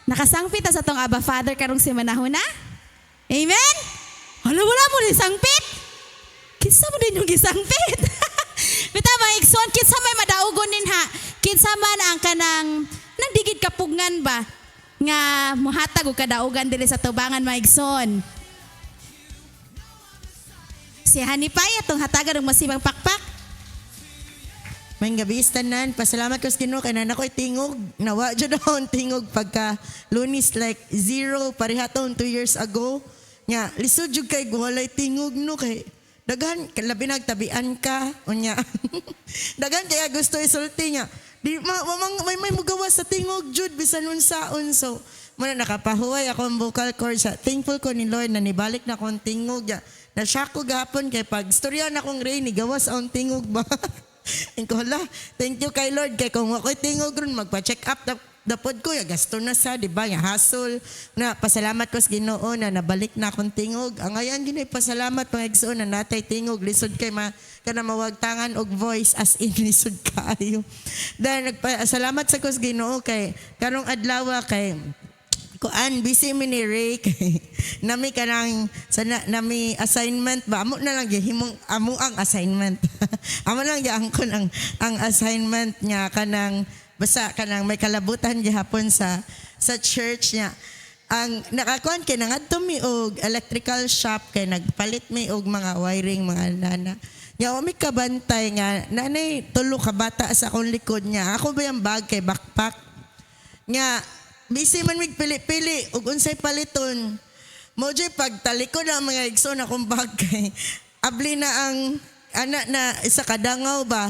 Nakasangpit ta sa tong Abba Father karong si manahon na. Amen? Wala mo din sangpit. Kinsa mo din yung gisangpit. Bita mga igsoon, kinsa may madaugon din ha. Kinsa man ang kanang nang digid kapugngan ba nga muhatag og kadaugan diri sa tubangan mga igsoon. Si Hanipay atong hatagan og masibang pakpak. May gabi tanan, pasalamat ko sa Ginoo kay nan ako'y tingog. Nawa jud akong tingog pagka Lunis like 0 parehaton 2 years ago. Nya lisod jud kay walay tingog no kay daghan labi nagtabian ka unya. Daghan kaya gusto isulti niya. Di may mugawas sa tingog jud bisan unsaon so muna nakapahuway akong vocal cords. Thankful ko ni Lord na nibalik na akong tingog. Na-shock ko gahapon kay pag storya na akong Ray ni gawas akong tingog ba. Thank you kay Lord kay kung ako'y tingog ron magpa-check up dapod ko gasto na sa di ba ya hassle na pasalamat ko sa Ginoo na nabalik na akong tingog ang ayan ginay pasalamat mga igsoon na natay tingog lisod kay kana mawagtangan og voice as in lisod kaayo dahil nagpasalamat sa ko sa Ginoo kay karong adlaw kay kuan busy mi ni Ray kay nami kanang nami assignment ba amo na lang gihimong amo ang assignment amo lang gyang kon ang assignment niya kanang basta kanang may kalabutan gihapon sa church niya ang nakakuan kay nangadto mi og electrical shop kay nagpalit mi og mga wiring mga nana nya mi kabantay nga nanay tulo ka bata sa akong likod niya ako ba yung bag kay backpack nya busy man mig pili-pili ug unsay paliton. Mo jay pagtalikod ang mga igsoon akong bagay. Abli na ang anak na isa kadangaw ba.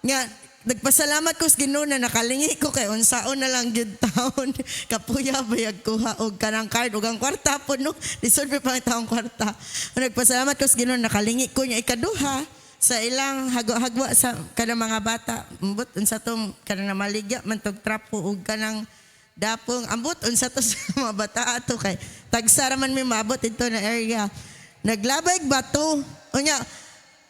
Nga nagpasalamat ko sa Ginoo na nakalingi ko kay unsaon na lang gyud taon. Kapuya bayag kuha og kanang card ug ang kwarta po no. Lisod pa ang taong kwarta. Nagpasalamat ko sa Ginoo nakalingi ko nya ikaduha sa ilang hagwa sa kanang mga bata. Ambot unsa tong kanang maligya man tog trapo ug kanang dapong ambot unsa to sa mga bata ato kay tagsara man mi maabot ito na area naglabay bato unya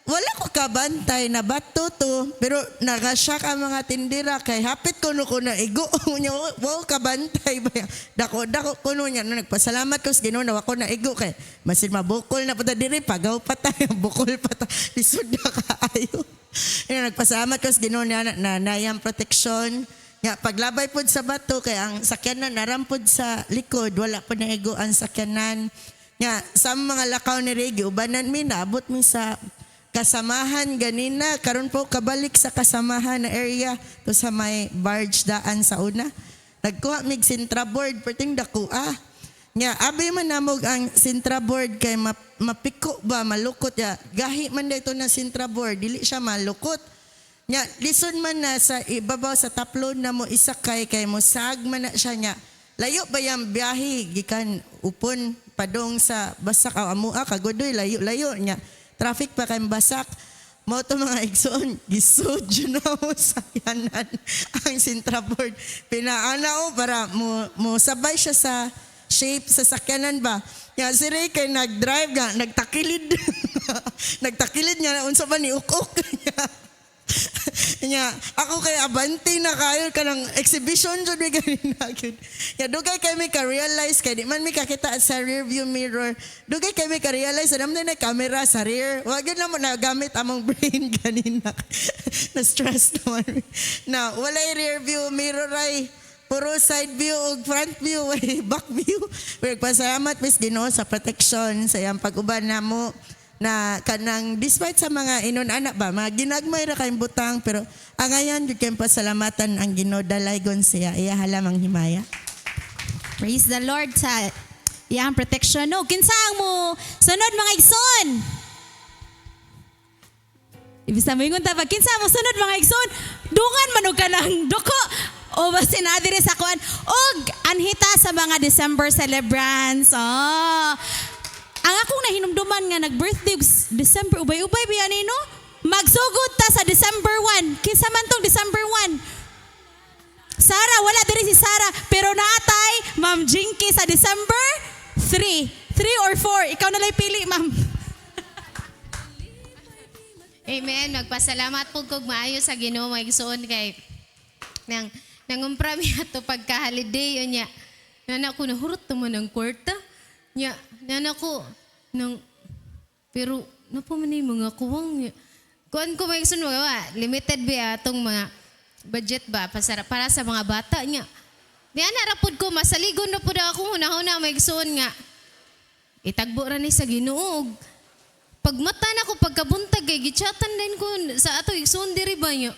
wala ko kabantay na bato to pero nagasyak ang mga tindira kay hapit ko no ko na igo unya wow kabantay ba dako kuno nya nagpasalamat ko sa Ginoo na ako na igo kay masin mabukol na pata diri pagaw pa tayo bukol pa ta lisod na kaayo nagpasalamat ko sa Ginoo na nayang protection. Nga paglabay pod sa bato kay ang sakyanan narampod sa likod wala po naigo ang sakyanan. Nga sa mga lakaw ni Regi ubanan mi naabot mi sa kasamahan ganina karon po kabalik sa kasamahan na area to sa may barge daan sa una. Nagkuha mig sintra board perting dakuha. Nga abi man namog ang sintra board kay mapiko ba malukot ya. Gahi man dito na sintra board dili siya malukot. Nya lison man na sa ibabaw sa taplon na mo isakay kay mo sag man na siya nya. Layo ba yang biyahe gikan upon padong sa Basak aw amua kagodoy layo nya. Traffic pa kay Basak. Mo to mga igsoon gisud na mo sakyanan ang sintra board. Pinaana para mo sabay siya sa shape sa sakyanan ba. Ya si Ray kay nagdrive nga nagtakilid. Nagtakilid niya unsa ba ni ukok niya. Nya ako kay abanti na kayo kanang exhibition jud mi ganina gyud. Ya dugay kay mi ka realize kay di man mi kakita sa rear view mirror. Dugay kay mi ka realize na na camera sa rear. Wa gyud na mo nagamit among brain ganina. Na stress naman. Na walay rear view mirror ay puro side view ug front view way back view. Pasalamat mis Ginoo sa protection sa iyang pag-uban namo. Na kanang despite sa mga inon anak ba mga ginagmay ra kay butang pero ang ayan jud kay pasalamatan ang Ginoo dalaygon siya iya halamang himaya. Praise the Lord sa iyang protection. No, kinsang mo sunod mga igsoon. Ibig sabihin ta pag kinsa mo sunod mga igsoon, dungan man og kanang doko o basta na dire sa kuan og anhita sa mga December celebrants. Ang akong nahinumduman nga nag-birthday December, ubay-ubay ba yan no? Magsugod ta sa December 1. Kinsa man tong December 1? Sarah, wala diri si Sarah. Pero natay, Ma'am Jinky sa December 3. 3 or 4? Ikaw na lang pili, Ma'am. Amen. Magpasalamat po kog maayo sa Ginoo mga igsoon kay nangumpra mi ato pagka-holiday unya. Nana ko nahurot naman ng kwarta. Nya, nana ko nang pero napaman yung mga kuwang. Kuan ko may igsoon mga limited ba atong mga budget ba para sa mga bata niya. Niya narapod ko masaligon na pud ako hunahuna may igsoon nga. Itagbo ra ni sa Ginoo. Pagmata na ko pagkabuntag kay gichatan din ko sa ato igsoon diri ba niya.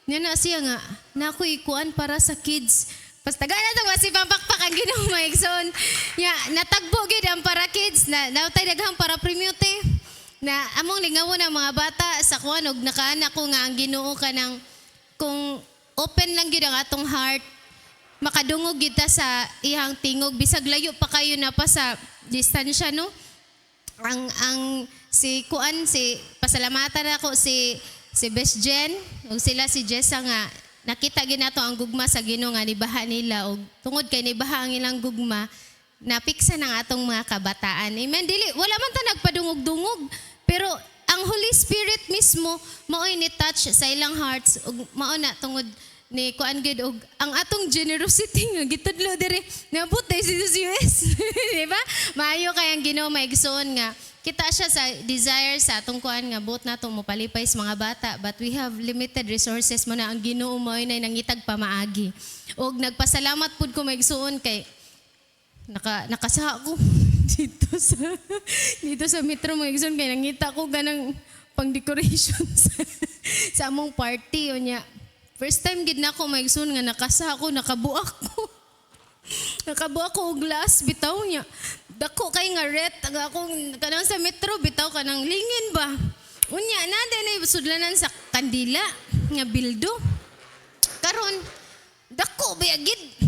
Niya na siya nga na ako ikuan para sa kids. Pastaga na itong masipang pakpak ang Ginoo may igsoon. Nya natagbo gid ang para kids na nautay daghang para premiute. Na among lingawon ang mga bata sa kuan og nakaana ko nga ang Ginoo kanang kung open lang gyud ang atong heart makadungog gyud ta sa ihang tingog bisag layo pa kayo na pa sa distansya no ang si kuan si pasalamatan ako si Best Jen ug sila si Jessa nga nakita gyud nato ang gugma sa Ginoo nga nibaha nila og tungod kay nibaha ang ilang gugma napiksa ng atong mga kabataan. Amen. Dili wala man ta nagpadungog-dungog pero ang Holy Spirit mismo mao'y ni touch sa ilang hearts ug mao na tungod ni kuan gid og ang atong generosity nga gitudlo diri naabot dai sa US. Di ba? Maayo kay ang Ginoo maigsoon nga kita siya sa desire sa atong kuan nga buot nato mo palipay sa mga bata but we have limited resources mo na ang Ginoo mao'y nay nangitag pamaagi. Og nagpasalamat pud ko maigsoon kay nakasa ko dito sa Metro Moigson kay nangita ko ganang pang decoration sa among party o nya. First time gid nako maigsoon nga nakasa ako nakabuak ko. Nakabuak ko og glass bitaw nya. Dako kay nga ret aga akong kanang sa Metro bitaw kanang lingin ba. Unya na nay sudlanan sa kandila nga bildo. Karon dako bayagid.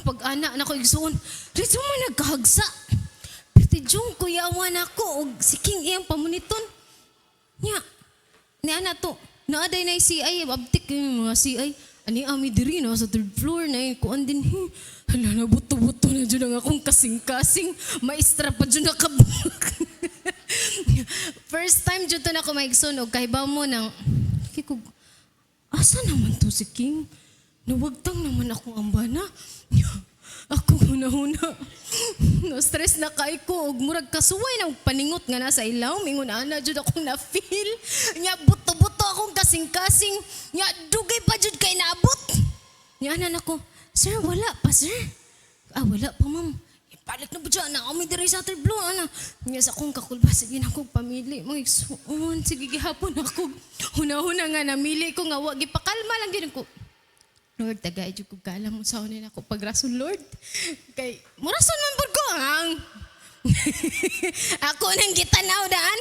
Pag anak na ko igsuon, dito mo nagkahagsa. Pero Jung, kuyawan ako, o siking iyang pamuniton. Nya, ni anak to, naaday na yung CI, abtik yung mga CI. Ani ami diri na sa third floor na yun, kuan din. Hala na, buto-buto na dyan ang akong kasing-kasing. Maestra pa dyan nakabuk. First time dyan to na ako maigsoon, o kahibaw mo ng, kikog, asa naman to si King? Nawagtang naman akong ambana. Ako huna-huna. No-stress na kay ko. Ug murag kasuway ng paningot nga nasa ilaw. Mingon ana jud akong na-feel. Nya buto-buto akong kasing-kasing. Nya dugay pa jud kay naabot. Nya anan ako, sir wala pa sir. Wala pa ma'am. Ipalit na ba dyan na kami diri sa third floor ana. Nya sa akong kakulba sige na akong pamili. Mga igsuon sige gihapon ako. Huna-huna nga namili ko nga wa gipakalma lang gid ko. Lord, tagay jud ko kala mo sa unin ako pagrason Lord. Kay murason man pud ko ang. Ako nang gitanaw daan.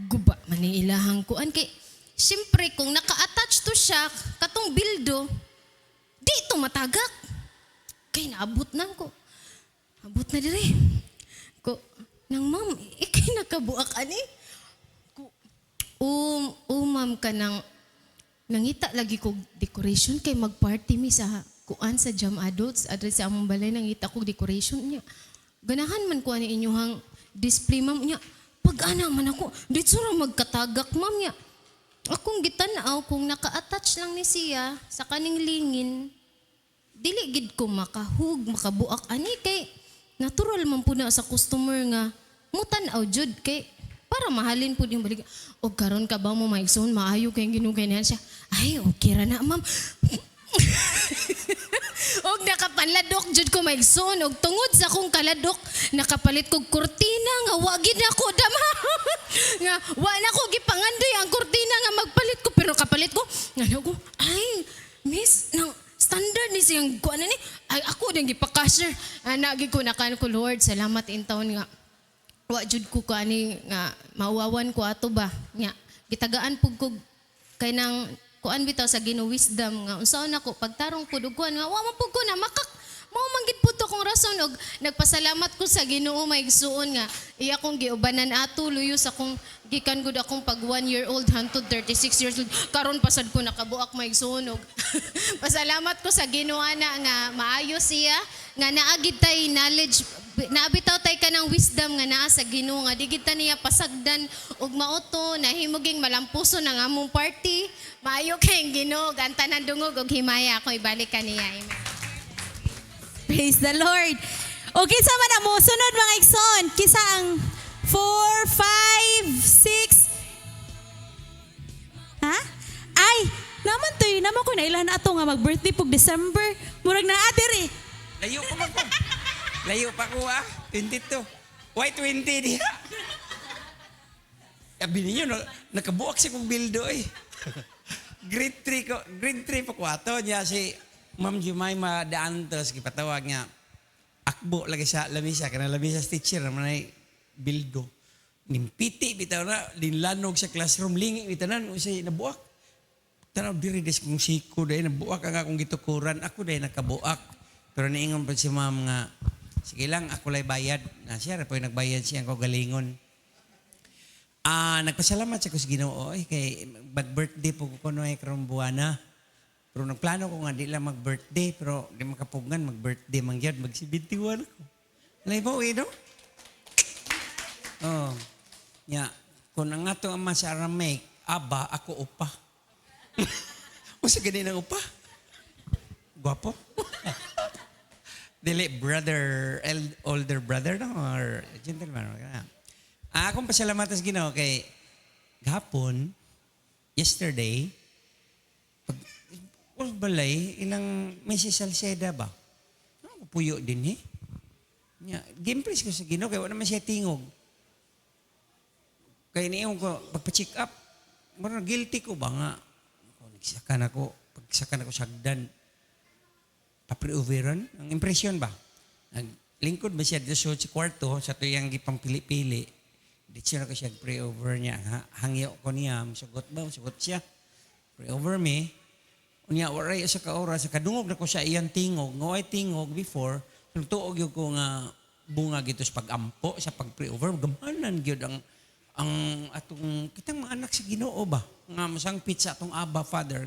Guba man ni ilahang kuan kay syempre kung naka-attach to siya katong bildo di to matagak. Kay naabot nang ko. Abot na dire. Ko nang ma'am, ikay nakabuak ani. Ko ma'am ka nang nangita lagi ko decoration kay magparty mi sa kuan sa Jam Adults adres sa among balay nangita ko decoration niya. Ganahan man ko ani inyong display ma'am niya. Pag ana man ako, dito ra magkatagak ma'am niya. Akong gitanaw kung naka-attach lang ni siya sa kaning lingin, dili gid ko makahug, makabuak ani kay natural man pud na sa customer nga mutan-aw jud kay para mahalin po yung balik. O karon ka ba mo maigsoon, maayo kayong ginugay niya siya. Ay, okay ra na, ma'am. Og nakapanladok, jud ko maigsoon. Og tungod sa akong kaladok, nakapalit kog kurtina nga wagid na ko dama. Nga, wala ko gipangandoy ang kurtina nga magpalit ko. Pero kapalit ko, nga ko, ay, miss, nang standard ni siyang kuan ni. Ay, ako din gipakasher. Nagi ko nakan ko, Lord, salamat in taon nga. Wa jud ko ani nga mauwawan ko ato ba nya gitagaan pug ko kay nang kuan bitaw sa Ginoo wisdom nga unsaon ako pagtarong pud og kuan nga wa man pud ko na makak mao man gid pud akong rason og nagpasalamat ko sa Ginoo maigsuon nga iya kong giubanan ato luyos akong gikan gud akong pag 1 year old hangtod 36 years old karon pasad ko nakabuak maigsuon og pasalamat ko sa Ginoo ana nga maayo siya nga naagid tay knowledge naabitaw tay ka ng wisdom nga naa sa Ginoo nga di kita niya pasagdan og mauto nahimuging malampuso ng among party maayo kay Ginoo gantanan dungog og himaya ako ibalik kaniya amen. Praise the Lord. Okay, sa man mo sunod mga igsoon. Kisa ang 4, 5, 6. Ha? Ay, naman to naman ko na ilan ato nga mag-birthday pug December. Murag na adir eh. Layo pa man ko. Layo pa ko 22. Why 20 diha? Sabi ninyo, nakabuak si kong bildo eh. grade 3 pa ko ato niya si Ma'am Jemima Daantos, kipatawag niya. Akbo lagi sa lamisa, kana lamisa teacher naman ay bildo. Nimpiti bitaw na, linlanog sa classroom, lingi bitanan, usay nabuak. Tanaw diri des kong siko dahil nabuak ang akong gitukuran, ako dahil nakabuak. Pero niingon pa si ma'am nga, sige lang, ako lay bayad. Na siya, po yung nagbayad siya, ako galingon. Nagpasalamat siya ko sa Ginoo, kay mag-birthday po ko kuno ay karong buwana. Pero nagplano ko nga, di lang mag-birthday, pero di makapugan, mag-birthday mangyad, mag-71 ako. Alay mo, no? Oh. Nya, kung ang ato ang sa Aramaic, aba, ako upa. O sa ganun ang upa? Gwapo? Dili, brother, older brother, no? Or gentleman. Akong pasalamatan sa Ginoo kay gahapon, yesterday, balay, ilang may si Salceda ba? Ako puyo din eh. Game place ko sa Ginoo, kaya wala naman siya tingog. Kaya niyon ko, pagpa-check up, marang guilty ko ba nga? Pagsakan ako sagdan, papre-overan, ang impression ba? Lingkod ba siya dito sa kwarto, sa tuyang gipang pili-pili, dito siya ako siya pre-over niya, hangyo ko niya, sugot ba? Sugot siya. Pre-over me, unya waray sa kaora sa kadungog na ko sa iyang tingog ngoy tingog before tuog yung ko nga bunga gito sa pagampo sa pag-pre-over gamanan gyud ang atong kitang mga anak sa Ginoo ba nga masangpit sa atong Abba Father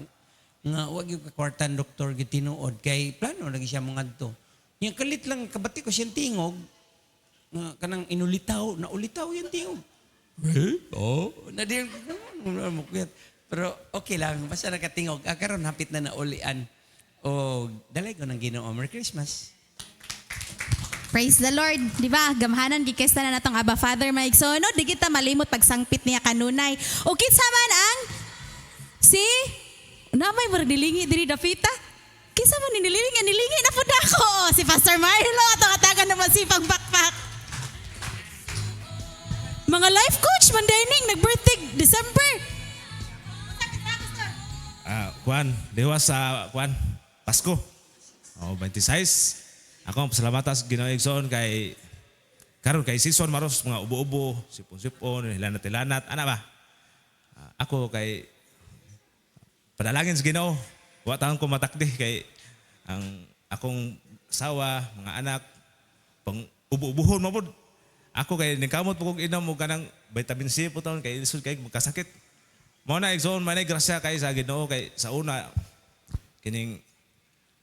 nga wag yung kakwartan doktor gyud tinuod kay plano lagi siya mga adto nya kalit lang kabati ko siyang tingog nga kanang inulitaw na ulitaw yung tingog na di mo pero okay lang, basta nakatingog. Karon hapit na naulian. O dalay ko ng Ginoo. Merry Christmas. Praise the Lord. Di ba? Gamhanan, gikesta na natong Abba Father, mga igsoon. No? Di kita malimot pagsangpit niya kanunay. O kinsa man ang si namay murag dilingi diri dapita. Kinsa man ni nilingi na pud ako. Si Pastor Marlo atong atagan na masipang bakpak. Mga life coach man dining nag-birthday December. Kuan, dewa sa Kuan, Pasko. 26. Ako pasalamatan sa Ginoo igsoon kay karon kay season maros mga ubo-ubo, sipon-sipon, hilanat-hilanat, ana ba? Ako kay padalangin sa Ginoo. Wa taon ko matakdi kay ang akong sawa, mga anak pang ubo-ubuhon mapod. Ako kay ningkamot po kong inom mo kanang vitamin C po taon kay isod kay magkasakit. Mo na igsoon man ay grasya kay sa Ginoo kay sa una kining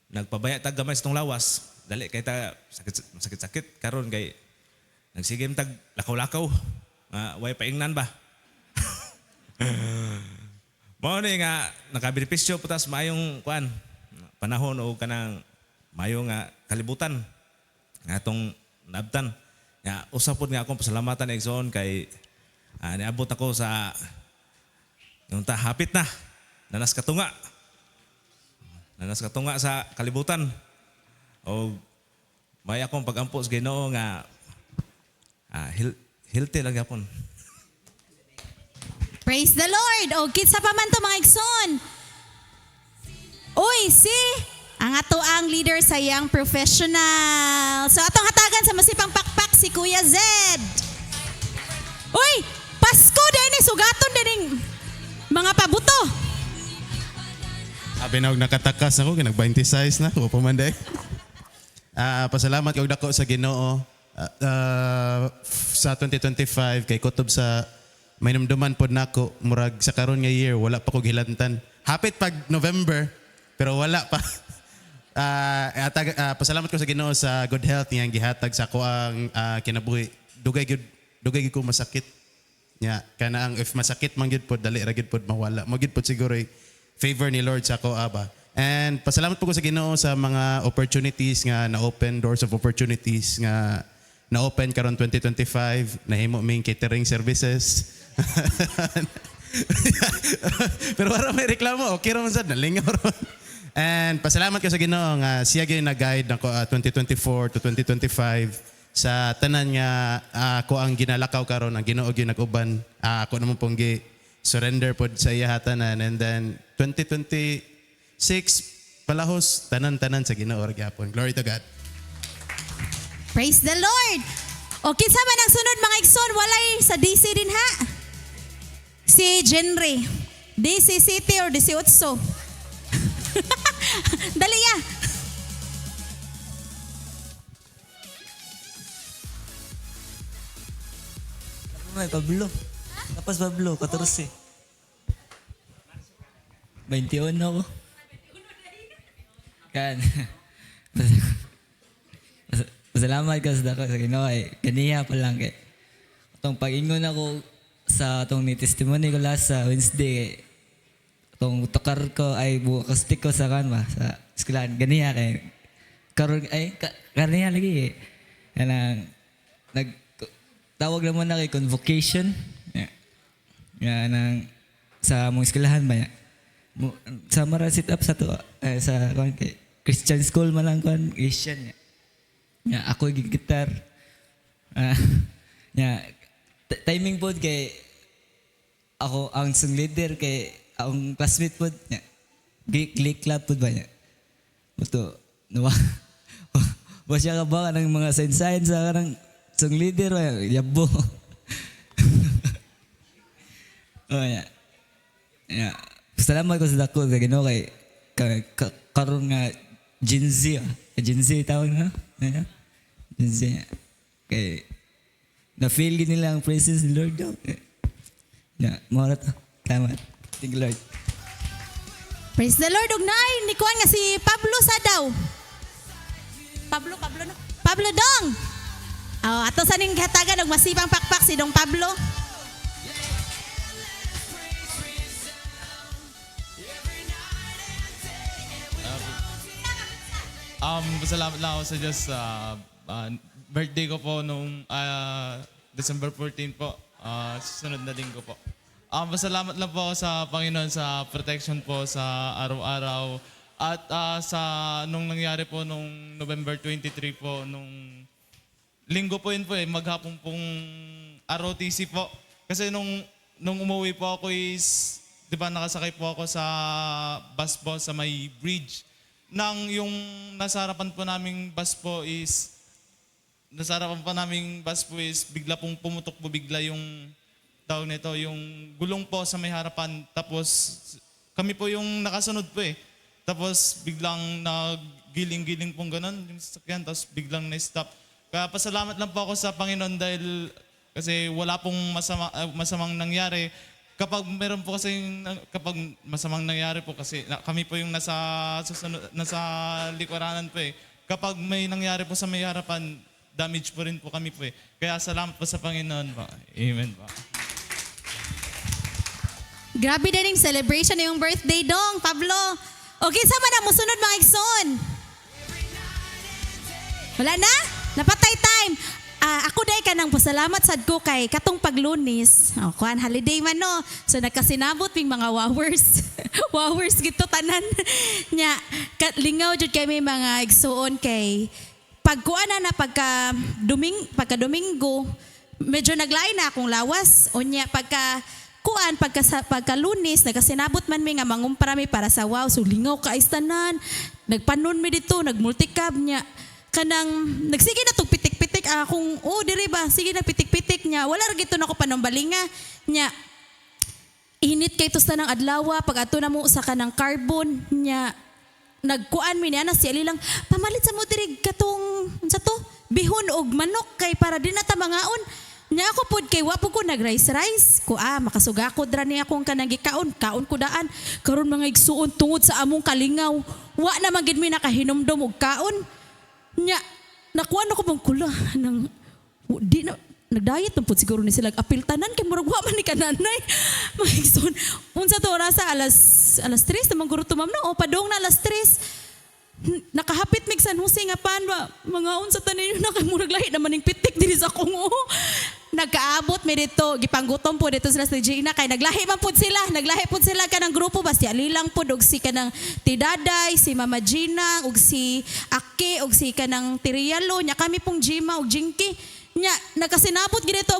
nagpabaya tag gamay sa tong lawas dali kay ta sakit karon kay nagsigim tag lakaw-lakaw nga way paingnan ba. Mo ni nga nakabenepisyo putas mayong kuan panahon o kanang mayong kalibutan nga atong nabtan nga usapod nga akong pasalamatan igsoon kay niabot ako sa yung hapit na, nanas katunga sa kalibutan. O may akong pagampo sa Ginoo nga healthy lang yapon. Praise the Lord. O kinsa pa man to mga igsoon. Uy, ang ato ang leader sa Young Professional. So atong hatagan sa masipang pakpak si Kuya Zed. Uy, Pasko din sugaton din mga pabuto. Abi na og nakatakas ako kinag 26 na ko pamanday. Pasalamat kog dako sa Ginoo sa 2025 kay kutob sa may namduman pod nako murag sa karon nga year wala pa ko gilantan. Hapit pag November pero wala pa. Pasalamat ko sa Ginoo sa good health niyang gihatag sa ako ang kinabuhi. Dugay gid ko masakit. Nya kana ang if masakit man gid pod dali ra gid pod mawala. Mo gid pod siguro favor ni Lord sa ako aba. And pasalamat po ko sa Ginoo sa mga opportunities nga na-open, doors of opportunities nga na-open karon 2025, nahimo ming catering services. Pero wala may reklamo, okay raman sad, nalingaw raman. And pasalamat ko sa Ginoo nga siya gyud nag-guide nako 2024 to 2025 sa tanan nga ako ang ginalakaw karon, ang Ginoo gyud nag-uban. Ako naman pong surrender pod sa iya hatanan, and then 2026 palahos tanan-tanan sa Ginoo ra gyapon. Glory to God. Praise the Lord. O kinsa man ang sunod mga igsoon, walay sa DC din ha. Si Jenry. DC City or DC Utso. Dali ya. May Pablo. Tapos Pablo, 14. 21 ako. Kan. Salamat ka sa dako sa Ginoo ay ganiya pa lang kay. Atong pag-ingon ako sa atong ni testimony ko last sa Wednesday. Atong tukar ko ay bukas ko sa kanwa sa eskwelahan ganiya kay karon ay ganiya lagi. Kanang tawag naman na kay convocation. Nga nang sa mong eskwelahan ba niya. Sa mara sit up sa to sa kay Christian school man lang kon Asian niya. Nga ako gigitar. Nga timing pod kay ako ang song leader kay ang classmate pod niya. Glee club pod ba niya. Buto nawa. Ba siya ka ba ng mga sign sa kanang song leader yabo. Oh ya. Ya. Salamat ko sa dako sa Ginoo kay karon nga Gen Z. Gen Z tawag na. Gen Z. Kay na-feel gid nila ang presence ni Lord daw. Ya, mo ra ta. Salamat. Thank you, Lord. Praise the Lord. Og naay ni kuan nga si Pablo sa daw. Pablo no. Pablo dong. Oh, ato sa ning hatagan og masipang pakpak si Dong Pablo. Salamat lang ako sa Diyos sa birthday ko po nung December 14 po. Susunod na linggo po. Masalamat lang po ako sa Panginoon sa protection po sa araw-araw. At sa nung nangyari po nung November 23 po, nung linggo po yun po maghapon pong ROTC po. Kasi nung umuwi po ako is, di ba nakasakay po ako sa bus po sa may bridge. Nang yung nasa harapan po naming bus po is bigla pong pumutok po bigla yung tawag nito, yung gulong po sa may harapan. Tapos kami po yung nakasunod po Tapos biglang naggiling-giling pong ganun yung sasakyan, tapos biglang na-stop. Kaya pasalamat lang po ako sa Panginoon dahil kasi wala pong masamang nangyari. Kapag meron po kasi kapag masamang nangyari po kasi kami po yung nasa likuranan po Kapag may nangyari po sa may harapan, damage po rin po kami po Kaya salamat po sa Panginoon po. Amen po. Grabe din yung celebration yung birthday dong, Pablo. Okay, sama na mo sunod mga igsoon. Wala na? Napatay time. Ako dahi ka nang pasalamat sad ko kay katong paglunis. Kuan holiday man no. So nagkasinabot ping mga wowers. Wowers gito tanan. Nya lingaw jud kay may mga igsuon kay pagkuan na pagka Domingo medyo naglain na akong lawas. Unya pagka Lunes nagkasinabot man mi nga mangumpara mi para sa wow. So lingaw ka istanan. Nagpanon mi dito, nagmulticab nya kanang nagsige na tog pitik-pitik akong diri ba sige na pitik-pitik nya wala ra gito nako panambalinga nya init kay tos ng adlaw pag ato na mo sa kanang carbon nya nagkuan mi niya na si Ali lang pamalit sa mo diri katong unsa to bihon og manok kay para di na ta mangaon nya ako pud kay wa pud ko nag-rice ko makasugakod ra ni akong kanang gikaon kaon ko daan karon mga igsuon tungod sa among kalingaw wa na magid mi nakahinomdom og kaon nya nakuha na ko bang kula nang di na nagdayet na po siguro ni sila apil tanan kay murag wa man ni kananay maigsoon unsa to oras sa alas alas 3 naman guro to ma'am no. O padong na alas 3. Nakahapit mig San Jose nga pan ba mga unsa tanin na kay murag lahi naman ning pitik diri sa akong nagkaabot mi dito gipanggutom po dito sila sa Gina kay naglahi man pud sila kanang grupo basta alilang pud og si kanang Tidaday si Mama Gina og si Aki og si kanang Tirialo nya kami pong Jima og Jinky nya nakasinabot gid dito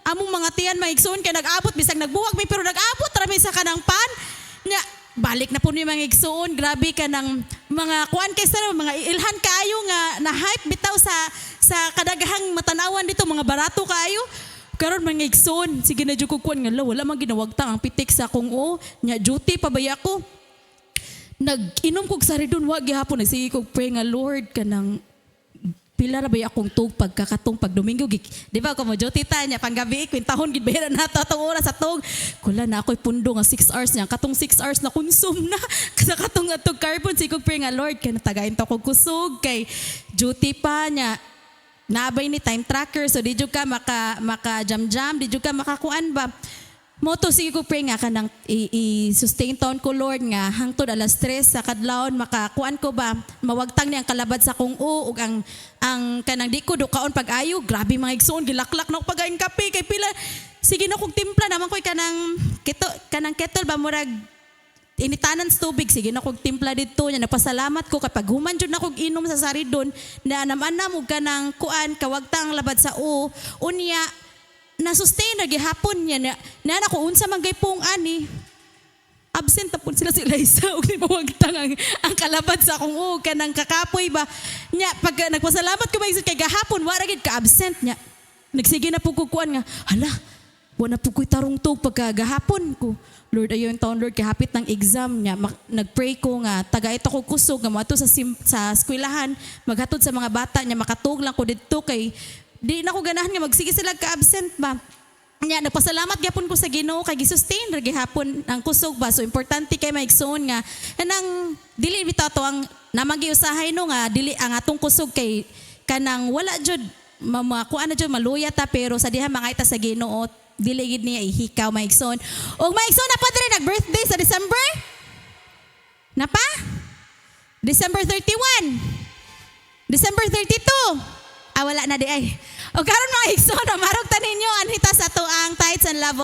among mga tiyan maigsoon kay nag-abot bisag nagbuwag mi pero nag-abot ra mi sa kanang pan nya balik na po ni mga igsoon, grabe ka ng mga kuan kay sa mga ilhan kayo nga na hype bitaw sa kadagahang matanawan dito mga barato kayo. Karon mga igsoon, sige na jud ko kuan nga wala man ginawagtang ang pitik sa akong nya duty pa baya ko. Nag-inom kog saridon wa gihapon nagsige kog pray nga Lord kanang pila ra ba akong tug pagkakatong pagdomingo di ba ko mo duty ta nya panggabi kwintahon gid bayaran nato atong oras sa tug kula na ako'y pundo nga 6 hours nya katong 6 hours na consume na sa katong atong carbon sigog pray nga Lord kay natagain ta kog kusog kay duty pa nya naabay ni time tracker so di jud ka maka jam di jud ka makakuan ba moto sige ko pray nga kanang i-sustain taon ko Lord nga hangtod alas 3 sa kadlawon makakuan ko ba mawagtang ni ang kalabad sa kong ug ang kanang di ko dukaon pag-ayo grabe mga igsoon gilaklak na ko pagaing kape kay pila sige na kog timpla naman koy kanang kettle ba murag initanan sa tubig sige na kog timpla dito nya napasalamat ko kapag human jud na kog inom sa saridon na anam-anam og kanang kuan kawagtang labad sa unya na-sustain na gihapon niya na ko unsa man gay pong ani absent tapon sila Liza og ni mawagtang ang kalabad sa akong kanang kakapoy ba nya pag nagpasalamat ko ba kay gahapon wa ra gid ka absent nya nagsige na pug kuan nga hala wa na pug koy tarong tog pagka gahapon ko Lord ayon taon Lord kay hapit ng exam nya nagpray ko nga taga ito ko kusog nga moadto sa eskwelahan maghatod sa mga bata nya makatug lang ko didto kay di na ko ganahan nga magsige sila ka-absent ba. Nya nagpasalamat gyapon ko sa Ginoo kay gi-sustain ra gihapon ang kusog ba. So importante kay maigsoon nga kanang dili bitaw to ang namagiusahay no nga dili ang atong kusog kay kanang wala jud kuan na jud maluya ta pero sa diha mangayta sa Ginoo dili gid niya ihikaw maigsoon. Og maigsoon na pa diri nag-birthday sa December? Na pa? December 31. December 32. Wala na di ay. O karon mga igsoon, marog tanin nyo, anhita sa to ang Tights and Love